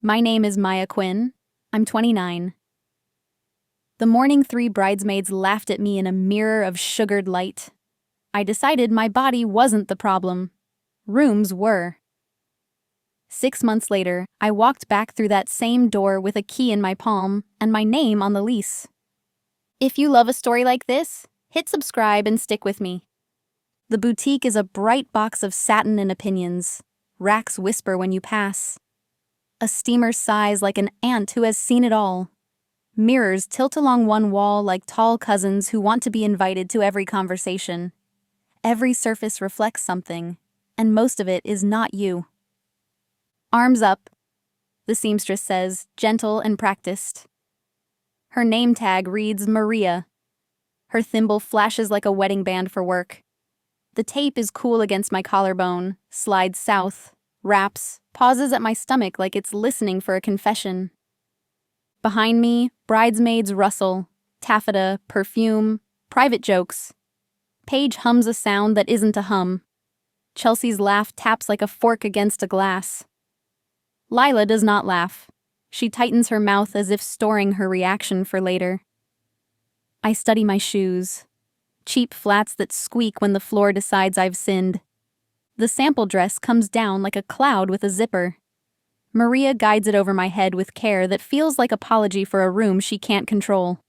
My name is Maya Quinn. I'm 29. The morning 3 bridesmaids laughed at me in a mirror of sugared light. I decided my body wasn't the problem. Rooms were. 6 months later, I walked back through that same door with a key in my palm and my name on the lease. If you love a story like this, hit subscribe and stick with me. The boutique is a bright box of satin and opinions. Racks whisper when you pass. A steamer sighs like an ant who has seen it all. Mirrors tilt along one wall like tall cousins who want to be invited to every conversation. Every surface reflects something, and most of it is not you. Arms up, the seamstress says, gentle and practiced. Her name tag reads Maria. Her thimble flashes like a wedding band for work. The tape is cool against my collarbone, slides south, wraps, pauses at my stomach like it's listening for a confession. Behind me, bridesmaids rustle, taffeta, perfume, private jokes. Paige hums a sound that isn't a hum. Chelsea's laugh taps like a fork against a glass. Lila does not laugh. She tightens her mouth as if storing her reaction for later. I study my shoes. Cheap flats that squeak when the floor decides I've sinned. The sample dress comes down like a cloud with a zipper. Maria guides it over my head with care that feels like apology for a room she can't control.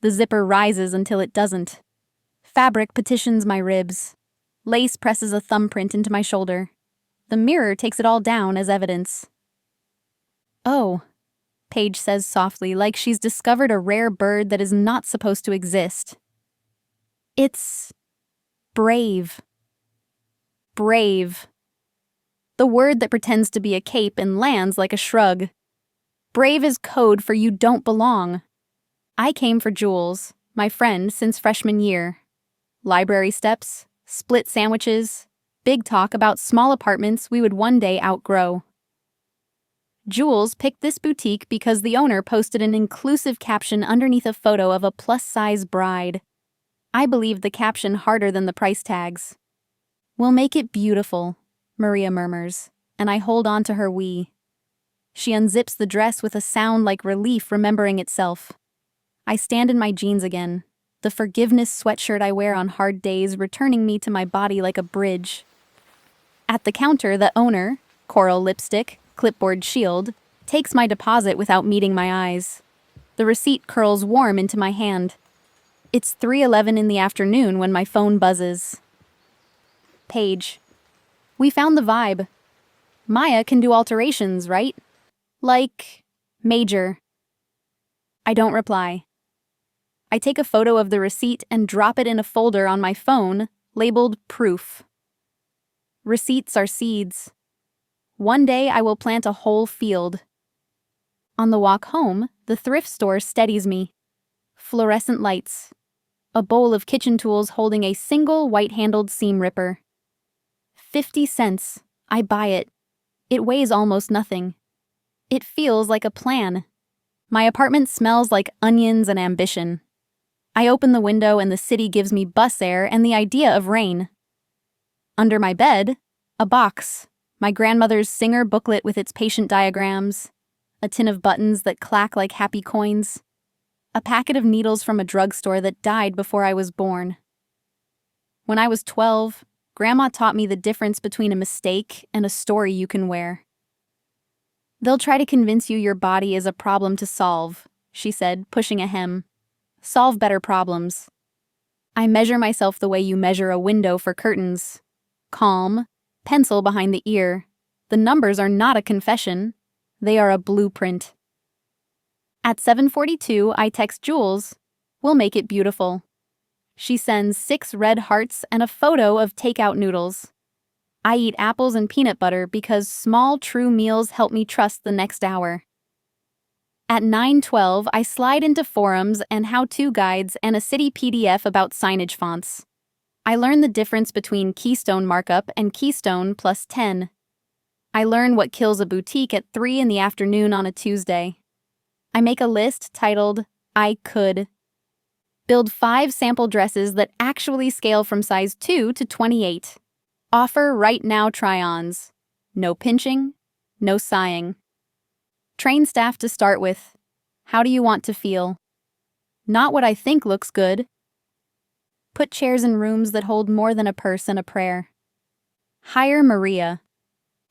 The zipper rises until it doesn't. Fabric petitions my ribs. Lace presses a thumbprint into my shoulder. The mirror takes it all down as evidence. Oh, Paige says softly, like she's discovered a rare bird that is not supposed to exist. It's brave. Brave. The word that pretends to be a cape and lands like a shrug. Brave is code for you don't belong. I came for Jules, my friend since freshman year. Library steps, split sandwiches, big talk about small apartments we would one day outgrow. Jules picked this boutique because the owner posted an inclusive caption underneath a photo of a plus-size bride. I believed the caption harder than the price tags. We'll make it beautiful, Maria murmurs, and I hold on to her we. She unzips the dress with a sound like relief remembering itself. I stand in my jeans again, the forgiveness sweatshirt I wear on hard days returning me to my body like a bridge. At the counter, the owner, coral lipstick, clipboard shield, takes my deposit without meeting my eyes. The receipt curls warm into my hand. It's 3:11 in the afternoon when my phone buzzes. Paige. We found the vibe. Maya can do alterations, right? Like, major. I don't reply. I take a photo of the receipt and drop it in a folder on my phone, labeled proof. Receipts are seeds. One day I will plant a whole field. On the walk home, the thrift store steadies me. Fluorescent lights. A bowl of kitchen tools holding a single white-handled seam ripper. 50 cents. I buy it. It weighs almost nothing. It feels like a plan. My apartment smells like onions and ambition. I open the window and the city gives me bus air and the idea of rain. Under my bed, a box. My grandmother's Singer booklet with its patient diagrams. A tin of buttons that clack like happy coins. A packet of needles from a drugstore that died before I was born. When I was 12, Grandma taught me the difference between a mistake and a story you can wear. They'll try to convince you your body is a problem to solve, she said, pushing a hem. Solve better problems. I measure myself the way you measure a window for curtains. Calm, pencil behind the ear. The numbers are not a confession. They are a blueprint. At 7:42, I text Jules, "We'll make it beautiful." She sends 6 red hearts and a photo of takeout noodles. I eat apples and peanut butter because small, true meals help me trust the next hour. At 9:12, I slide into forums and how-to guides and a city PDF about signage fonts. I learn the difference between Keystone markup and Keystone plus 10. I learn what kills a boutique at 3 in the afternoon on a Tuesday. I make a list titled, I could. Build 5 sample dresses that actually scale from size 2 to 28. Offer right now try-ons. No pinching, no sighing. Train staff to start with. How do you want to feel? Not what I think looks good. Put chairs in rooms that hold more than a purse and a prayer. Hire Maria.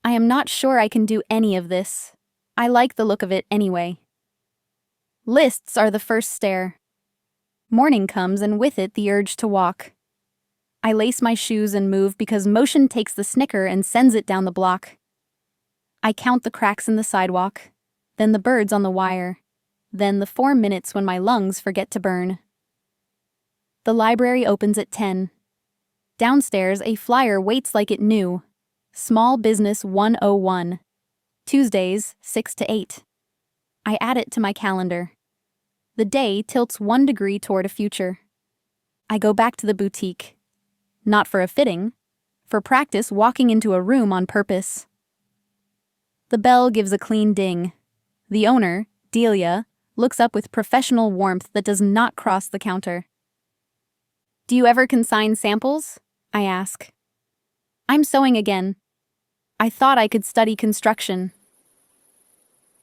I am not sure I can do any of this. I like the look of it anyway. Lists are the first stair. Morning comes and with it the urge to walk. I lace my shoes and move because motion takes the snicker and sends it down the block. I count the cracks in the sidewalk, then the birds on the wire, then the 4 minutes when my lungs forget to burn. The library opens at 10. Downstairs, a flyer waits like it knew. Small Business 101. Tuesdays, 6 to 8. I add it to my calendar. The day tilts 1 degree toward a future. I go back to the boutique. Not for a fitting, for practice walking into a room on purpose. The bell gives a clean ding. The owner, Delia, looks up with professional warmth that does not cross the counter. Do you ever consign samples? I ask. I'm sewing again. I thought I could study construction.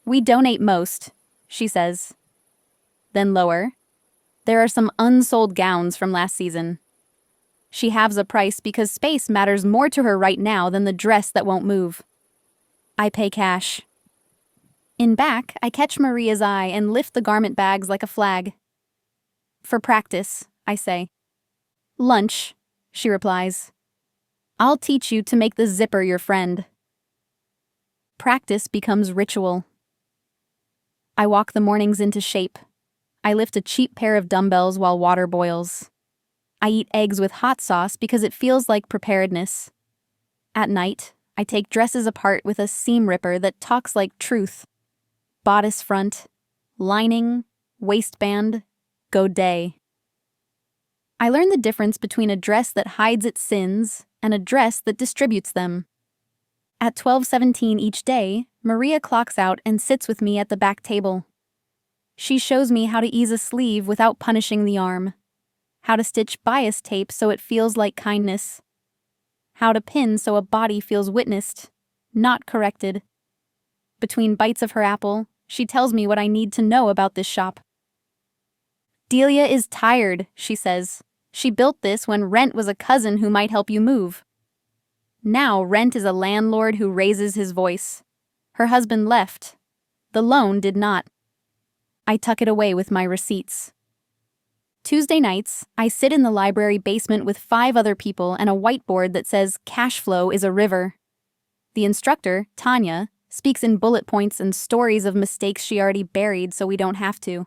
We donate most, she says. Then lower. There are some unsold gowns from last season. She halves a price because space matters more to her right now than the dress that won't move. I pay cash. In back, I catch Maria's eye and lift the garment bags like a flag. For practice, I say. Lunch, she replies. I'll teach you to make the zipper your friend. Practice becomes ritual. I walk the mornings into shape. I lift a cheap pair of dumbbells while water boils. I eat eggs with hot sauce because it feels like preparedness. At night, I take dresses apart with a seam ripper that talks like truth. Bodice front, lining, waistband, godet. I learn the difference between a dress that hides its sins and a dress that distributes them. At 12:17 each day, Maria clocks out and sits with me at the back table. She shows me how to ease a sleeve without punishing the arm, how to stitch bias tape so it feels like kindness, how to pin so a body feels witnessed, not corrected. Between bites of her apple, she tells me what I need to know about this shop. Delia is tired, she says. She built this when Rent was a cousin who might help you move. Now Rent is a landlord who raises his voice. Her husband left. The loan did not. I tuck it away with my receipts. Tuesday nights, I sit in the library basement with 5 other people and a whiteboard that says cash flow is a river. The instructor, Tanya, speaks in bullet points and stories of mistakes she already buried so we don't have to.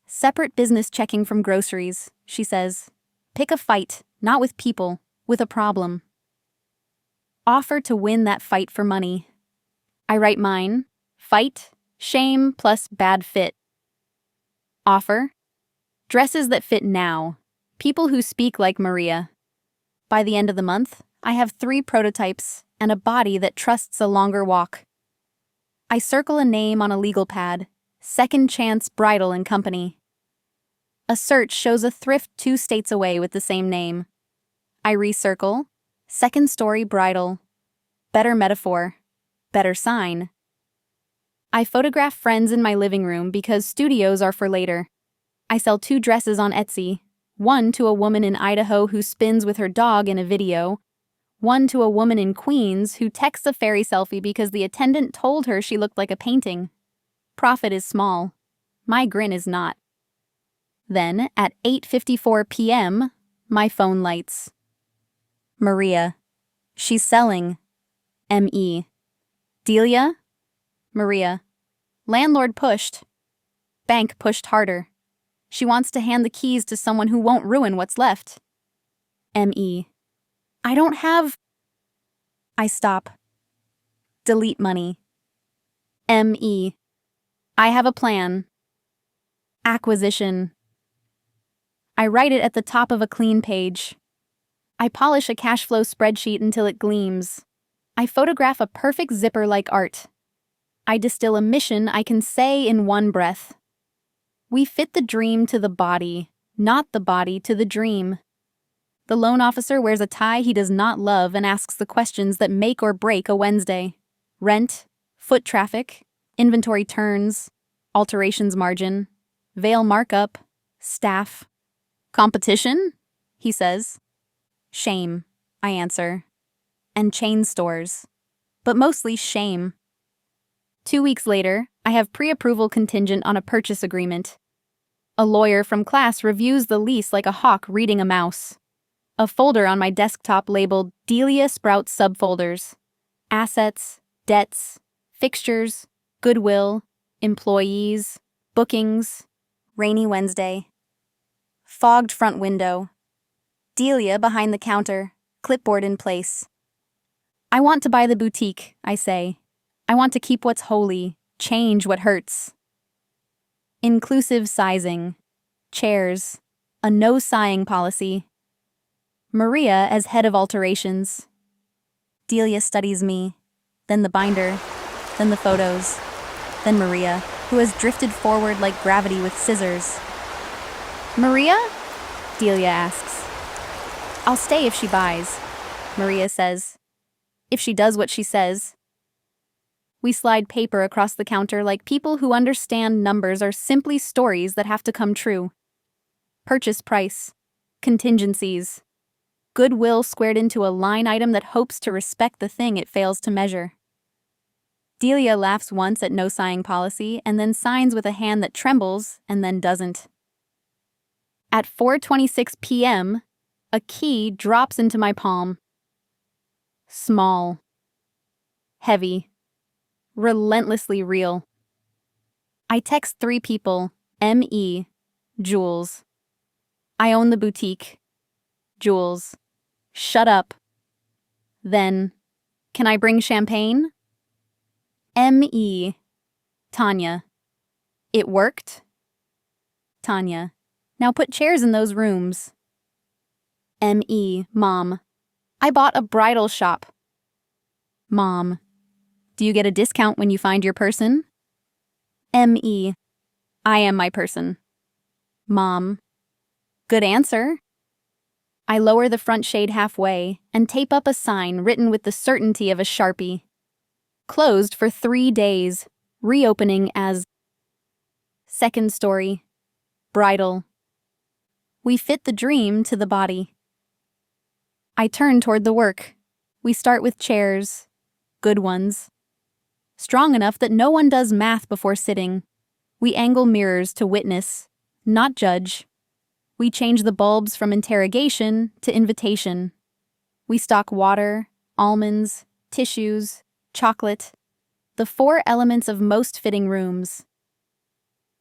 Separate business checking from groceries, she says. Pick a fight, not with people, with a problem. Offer to win that fight for money. I write mine. Fight, shame plus bad fit. Offer. Dresses that fit now. People who speak like Maria. By the end of the month, I have 3 prototypes and a body that trusts a longer walk. I circle a name on a legal pad. Second Chance Bridal and Company. A search shows a thrift 2 states away with the same name. I recircle. Second Story Bridal. Better metaphor. Better sign. I photograph friends in my living room because studios are for later. I sell 2 dresses on Etsy. One to a woman in Idaho who spins with her dog in a video. One to a woman in Queens who texts a fairy selfie because the attendant told her she looked like a painting. Profit is small. My grin is not. Then, at 8:54 p.m., my phone lights. Maria. She's selling. M.E. Delia? Maria. Landlord pushed. Bank pushed harder. She wants to hand the keys to someone who won't ruin what's left. M.E. I don't have... I stop. Delete money. M.E. I have a plan. Acquisition. I write it at the top of a clean page. I polish a cash flow spreadsheet until it gleams. I photograph a perfect zipper like art. I distill a mission I can say in one breath. We fit the dream to the body, not the body to the dream. The loan officer wears a tie he does not love and asks the questions that make or break a Wednesday. Rent, foot traffic, Inventory turns, alterations margin, veil markup, staff. Competition? He says. Shame, I answer. And chain stores. But mostly shame. 2 weeks later, I have pre-approval contingent on a purchase agreement. A lawyer from class reviews the lease like a hawk reading a mouse. A folder on my desktop labeled Delia Sprout subfolders. Assets, debts, fixtures, goodwill, employees, bookings. Rainy Wednesday. Fogged front window. Delia behind the counter, clipboard in place. I want to buy the boutique, I say. I want to keep what's holy, change what hurts. Inclusive sizing. Chairs. A no sighing policy. Maria as head of alterations. Delia studies me, then the binder, then the photos, then Maria, who has drifted forward like gravity with scissors. Maria? Delia asks. I'll stay if she buys, Maria says. If she does what she says. We slide paper across the counter like people who understand numbers are simply stories that have to come true. Purchase price. Contingencies. Goodwill squared into a line item that hopes to respect the thing it fails to measure. Delia laughs once at no sighing policy and then signs with a hand that trembles and then doesn't. At 4:26 p.m., a key drops into my palm. Small. Heavy. Relentlessly real. I text 3 people, M.E., Jules. I own the boutique. Jules. Shut up. Then, can I bring champagne? M.E. Tanya. It worked? Tanya. Now put chairs in those rooms. M.E. Mom. I bought a bridal shop. Mom. Do you get a discount when you find your person? M.E. I am my person. Mom. Good answer. I lower the front shade halfway and tape up a sign written with the certainty of a Sharpie. Closed for 3 days, reopening as second story, bridal. We fit the dream to the body. I turn toward the work. We start with chairs, good ones. Strong enough that no one does math before sitting. We angle mirrors to witness, not judge. We change the bulbs from interrogation to invitation. We stock water, almonds, tissues, chocolate, the 4 elements of most fitting rooms.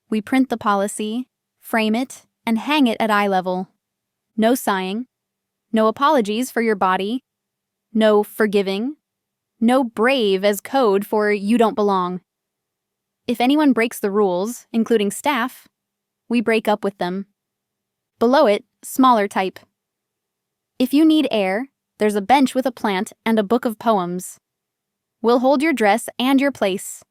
We print the policy, frame it, and hang it at eye level. No sighing, no apologies for your body, no forgiving, no brave as code for you don't belong. If anyone breaks the rules, including staff, we break up with them. Below it, smaller type. If you need air, there's a bench with a plant and a book of poems. We'll hold your dress and your place.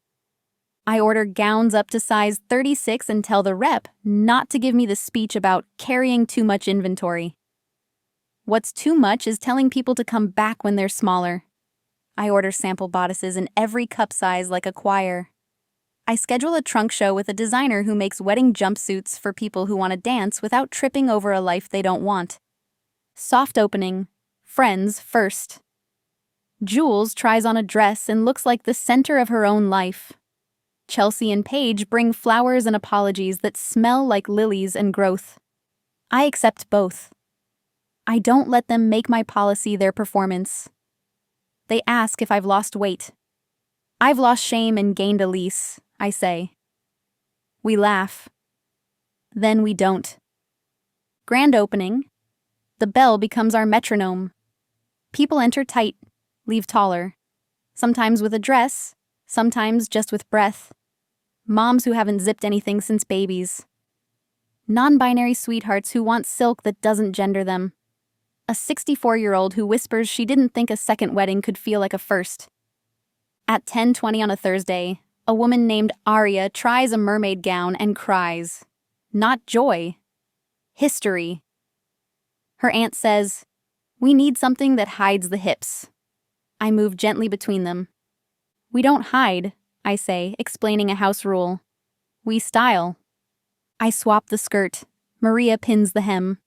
I order gowns up to size 36 and tell the rep not to give me the speech about carrying too much inventory. What's too much is telling people to come back when they're smaller. I order sample bodices in every cup size like a choir. I schedule a trunk show with a designer who makes wedding jumpsuits for people who want to dance without tripping over a life they don't want. Soft opening. Friends first. Jules tries on a dress and looks like the center of her own life. Chelsea and Paige bring flowers and apologies that smell like lilies and growth. I accept both. I don't let them make my policy their performance. They ask if I've lost weight. I've lost shame and gained a lease, I say. We laugh. Then we don't. Grand opening. The bell becomes our metronome. People enter tight, leave taller. Sometimes with a dress, sometimes just with breath. Moms who haven't zipped anything since babies. Non-binary sweethearts who want silk that doesn't gender them. A 64-year-old who whispers she didn't think a second wedding could feel like a first. At 10:20 on a Thursday, a woman named Aria tries a mermaid gown and cries. Not joy. History. Her aunt says, "We need something that hides the hips." I move gently between them. We don't hide, I say, explaining a house rule. We style. I swap the skirt. Maria pins the hem.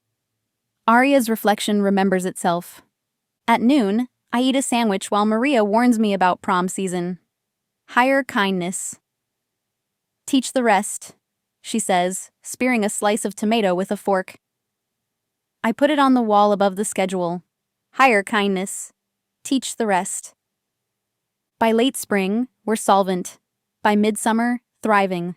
Arya's reflection remembers itself. At noon, I eat a sandwich while Maria warns me about prom season. Higher kindness. Teach the rest, she says, spearing a slice of tomato with a fork. I put it on the wall above the schedule. Higher kindness. Teach the rest. By late spring, we're solvent. By midsummer, thriving.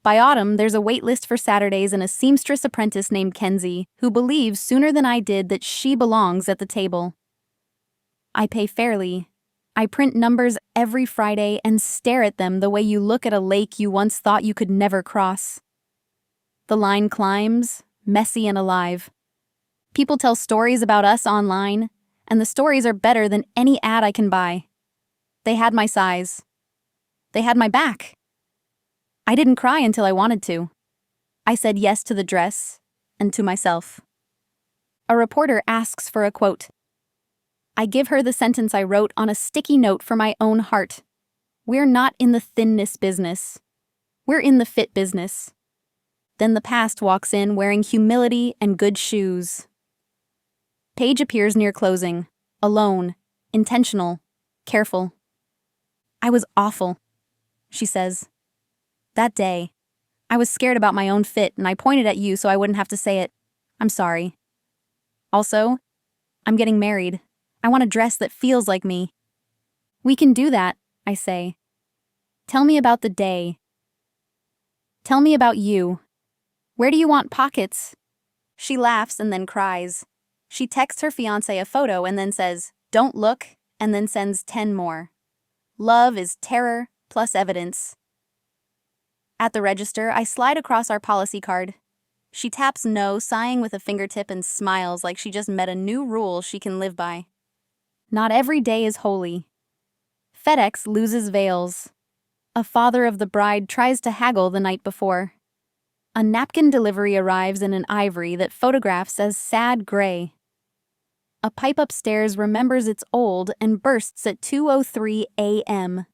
By autumn, there's a wait list for Saturdays and a seamstress apprentice named Kenzie who believes sooner than I did that she belongs at the table. I pay fairly. I print numbers every Friday and stare at them the way you look at a lake you once thought you could never cross. The line climbs, messy and alive. People tell stories about us online, and the stories are better than any ad I can buy. They had my size. They had my back. I didn't cry until I wanted to. I said yes to the dress and to myself. A reporter asks for a quote. I give her the sentence I wrote on a sticky note for my own heart. We're not in the thinness business. We're in the fit business. Then the past walks in wearing humility and good shoes. Paige appears near closing, alone, intentional, careful. I was awful, she says. That day, I was scared about my own fit and I pointed at you so I wouldn't have to say it. I'm sorry. Also, I'm getting married. I want a dress that feels like me. We can do that, I say. Tell me about the day. Tell me about you. Where do you want pockets? She laughs and then cries. She texts her fiancé a photo and then says, don't look, and then sends 10 more. Love is terror plus evidence. At the register, I slide across our policy card. She taps no, sighing with a fingertip and smiles like she just met a new rule she can live by. Not every day is holy. FedEx loses veils. A father of the bride tries to haggle the night before. A napkin delivery arrives in an ivory that photographs as sad gray. A pipe upstairs remembers it's old and bursts at 2:03 a.m.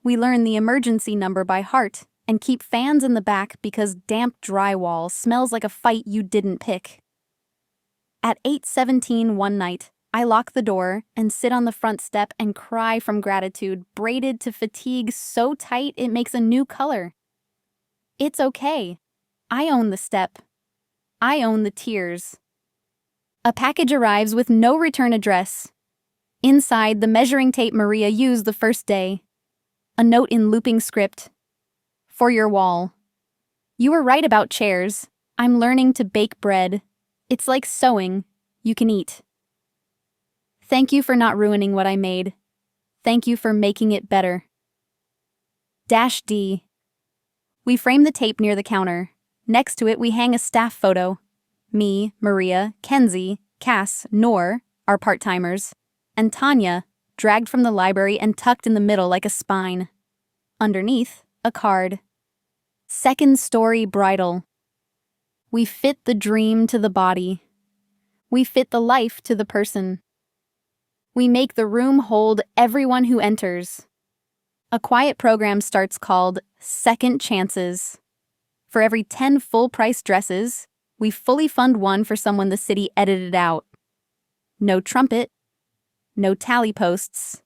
We learn the emergency number by heart and keep fans in the back because damp drywall smells like a fight you didn't pick. At 8:17 one night, I lock the door and sit on the front step and cry from gratitude, braided to fatigue so tight it makes a new color. It's okay. I own the step. I own the tears. A package arrives with no return address. Inside, the measuring tape Maria used the first day. A note in looping script. For your wall. You were right about chairs. I'm learning to bake bread. It's like sewing. You can eat. Thank you for not ruining what I made. Thank you for making it better. -D. We frame the tape near the counter. Next to it, we hang a staff photo. Me, Maria, Kenzie, Cass, Noor, our part-timers, and Tanya, dragged from the library and tucked in the middle like a spine. Underneath, a card. Second story bridal. We fit the dream to the body. We fit the life to the person. We make the room hold everyone who enters. A quiet program starts called Second Chances. For every 10 full-price dresses, we fully fund one for someone the city edited out. No trumpet, no tally posts,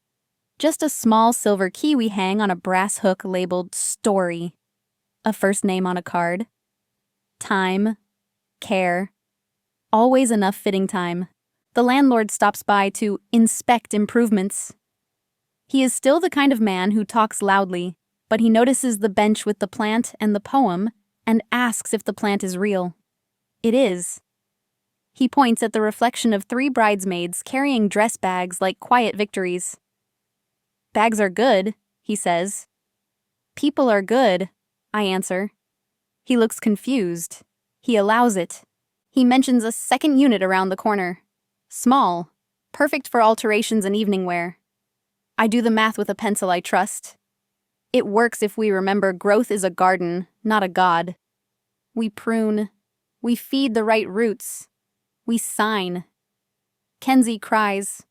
just a small silver key we hang on a brass hook labeled Story. A first name on a card. Time, care, always enough fitting time. The landlord stops by to inspect improvements. He is still the kind of man who talks loudly, but he notices the bench with the plant and the poem and asks if the plant is real. It is. He points at the reflection of 3 bridesmaids carrying dress bags like quiet victories. Bags are good, he says. People are good, I answer. He looks confused. He allows it. He mentions a second unit around the corner. Small, perfect for alterations and evening wear. I do the math with a pencil I trust. It works if we remember growth is a garden, not a god. We prune. We feed the right roots. We sign. Kenzie cries.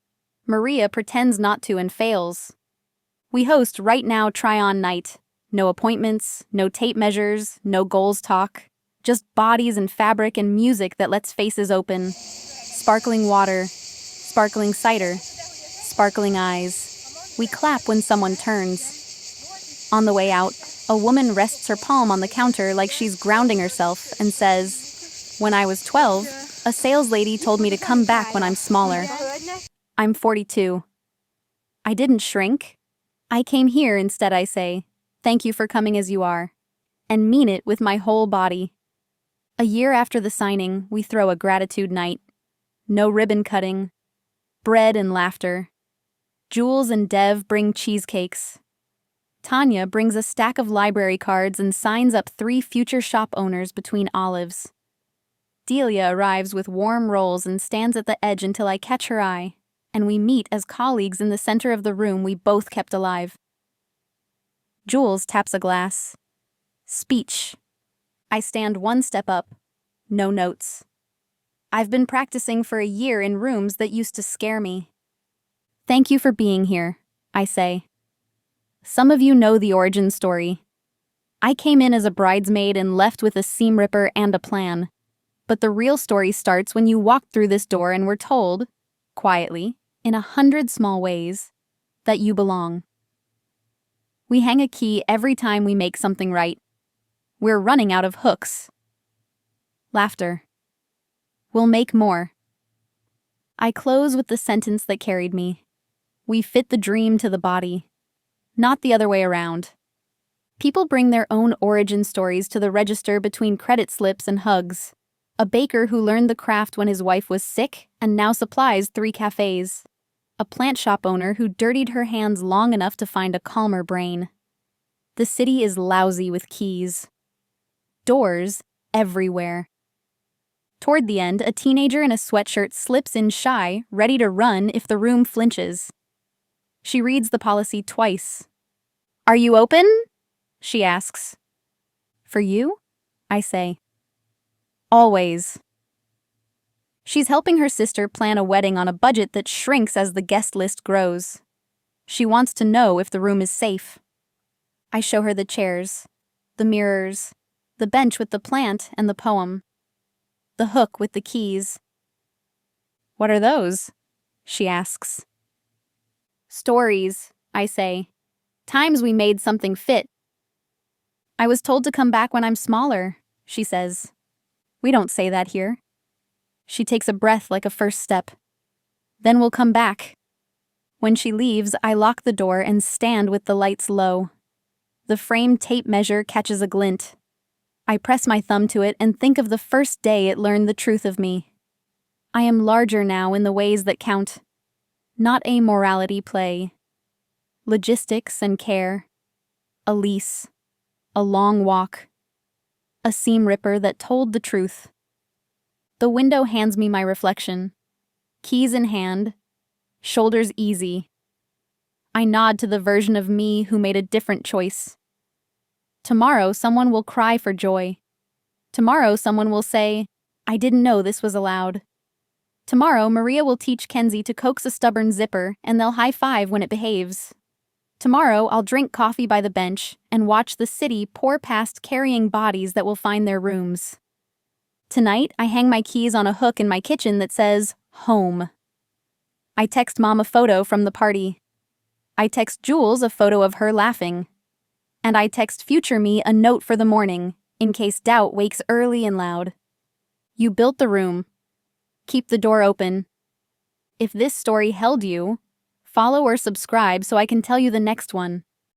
Maria pretends not to and fails. We host Right Now Try-On Night. No appointments, no tape measures, no goals talk. Just bodies and fabric and music that lets faces open. Sparkling water, sparkling cider, sparkling eyes. We clap when someone turns. On the way out, a woman rests her palm on the counter like she's grounding herself and says, "When I was 12, a sales lady told me to come back when I'm smaller." I'm 42. I didn't shrink. I came here instead, I say. Thank you for coming as you are. And mean it with my whole body. A year after the signing, we throw a gratitude night. No ribbon cutting. Bread and laughter. Jules and Dev bring cheesecakes. Tanya brings a stack of library cards and signs up 3 future shop owners between olives. Delia arrives with warm rolls and stands at the edge until I catch her eye, and we meet as colleagues in the center of the room we both kept alive. Jules taps a glass. Speech. I stand 1 step up. No notes. I've been practicing for a year in rooms that used to scare me. Thank you for being here, I say. Some of you know the origin story. I came in as a bridesmaid and left with a seam ripper and a plan. But the real story starts when you walked through this door and were told, quietly, in 100 small ways, that you belong. We hang a key every time we make something right. We're running out of hooks. Laughter. We'll make more. I close with the sentence that carried me. We fit the dream to the body, not the other way around. People bring their own origin stories to the register between credit slips and hugs. A baker who learned the craft when his wife was sick and now supplies 3 cafes. A plant shop owner who dirtied her hands long enough to find a calmer brain. The city is lousy with keys. Doors everywhere. Toward the end, a teenager in a sweatshirt slips in shy, ready to run if the room flinches. She reads the policy twice. "Are you open?" she asks. "For you?" I say. Always. She's helping her sister plan a wedding on a budget that shrinks as the guest list grows. She wants to know if the room is safe. I show her the chairs, the mirrors, the bench with the plant and the poem, the hook with the keys. "What are those?" she asks. "Stories," I say. "Times we made something fit." "I was told to come back when I'm smaller," she says. "We don't say that here." She takes a breath like a first step. "Then we'll come back." When she leaves, I lock the door and stand with the lights low. The frame tape measure catches a glint. I press my thumb to it and think of the first day it learned the truth of me. I am larger now in the ways that count. Not a morality play. Logistics and care. A lease. A long walk. A seam ripper that told the truth. The window hands me my reflection. Keys in hand. Shoulders easy. I nod to the version of me who made a different choice. Tomorrow someone will cry for joy. Tomorrow someone will say, "I didn't know this was allowed." Tomorrow Maria will teach Kenzie to coax a stubborn zipper and they'll high-five when it behaves. Tomorrow I'll drink coffee by the bench and watch the city pour past carrying bodies that will find their rooms. Tonight I hang my keys on a hook in my kitchen that says, "Home." I text Mom a photo from the party. I text Jules a photo of her laughing. And I text future me a note for the morning, in case doubt wakes early and loud. You built the room. Keep the door open. If this story held you, follow or subscribe so I can tell you the next one.